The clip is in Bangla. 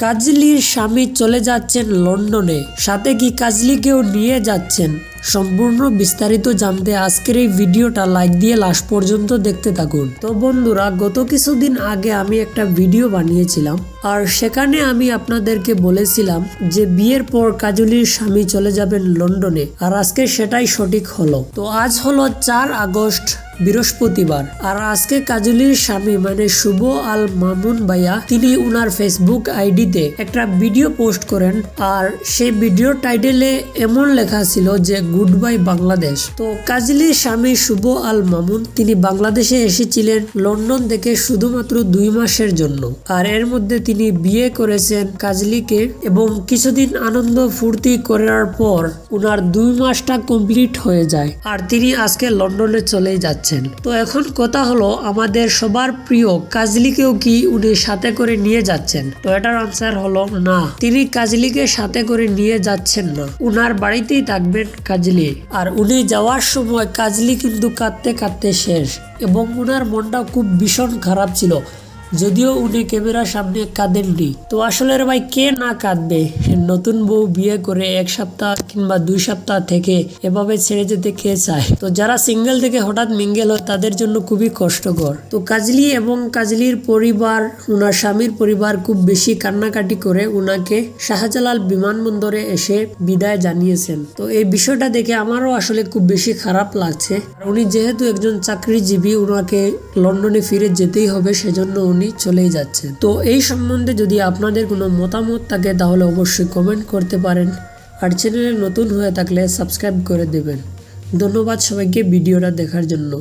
কাজলির স্বামী চলে যাচ্ছেন লন্ডনে, সাথে কি কাজলিকেও নিয়ে যাচ্ছেন? সম্পূর্ণ বিস্তারিত জানতে আজকের এই ভিডিওটা লাইক দিয়ে লাস্ট পর্যন্ত দেখতে থাকুন। তো বন্ধুরা, গত কিছুদিন আগে আমি একটা ভিডিও বানিয়েছিলাম, আর সেখানে আমি আপনাদেরকে বলেছিলাম যে বিয়ের পর কাজলির স্বামী চলে যাবেন লন্ডনে, আর আজকে সেটাই সঠিক হলো। তো আজ হলো 4 আগস্ট, বৃহস্পতিবার। আর আজকে কাজলির স্বামী মানে শুভ আল মামুন ভাইয়া তিনি উনার ফেসবুক আইডিতে একটা ভিডিও পোস্ট করেন, আর সেই ভিডিও টাইটেলে এমন লেখা ছিল যে গুড বাই বাংলাদেশ। তো কাজলির স্বামী শুভ আল মামুন তিনি বাংলাদেশে এসেছিলেন লন্ডন থেকে শুধুমাত্র 2 মাসের জন্য, আর এর মধ্যে তিনি বিয়ে করেছেন কাজলিকে, এবং কিছুদিন আনন্দ ফুর্তি করার পর উনার 2 মাসটা কমপ্লিট হয়ে যায়, আর তিনি আজকে লন্ডনে চলে যাচ্ছেন। তো এখন কথা হলো, আমাদের সবার প্রিয় কাজলিকেও কি উনি সাথে করে নিয়ে যাচ্ছেন? তো এটার আনসার হলো না, তিনি কাজলিকে সাথে করে নিয়ে যাচ্ছেন না, উনার বাড়িতেই থাকবেন কাজলি। আর উনি যাওয়ার সময় কাজলি কিন্তু কাঁদতে কাঁদতে শেষ, এবং উনার মনটা খুব ভীষণ খারাপ ছিল, যদিও উনি ক্যামেরার সামনে কাঁদেননি। তো আসলে ভাই, কে না কাঁদবে? নতুন বউ বিয়ে করে 1 সপ্তাহ কিংবা 2 সপ্তাহ থেকে এভাবে ছেড়ে যেতে কে চায়? তো যারা সিঙ্গেল থেকে হঠাৎ মিঙ্গেল হয় তাদের জন্য খুবই কষ্টকর। তো কাজলি এবং কাজলির পরিবার, উনার স্বামীর পরিবার খুব বেশি কান্নাকাটি করে উনাকে শাহজালাল বিমানবন্দরে এসে বিদায় জানিয়েছেন। তো এই বিষয়টা দেখে আমারও আসলে খুব বেশি খারাপ লাগছে। উনি যেহেতু একজন চাকরিজীবী, উনাকে লন্ডনে ফিরে যেতেই হবে, সেজন্য উনি চলেই যাচ্ছেন। তো এই সম্বন্ধে যদি আপনাদের কোনো মতামত থাকে তাহলে অবশ্যই কমেন্ট করতে পারেন, আর চ্যানেলে নতুন হয়ে থাকলে সাবস্ক্রাইব করে দেবেন। ধন্যবাদ সবাইকে ভিডিওটা দেখার জন্য।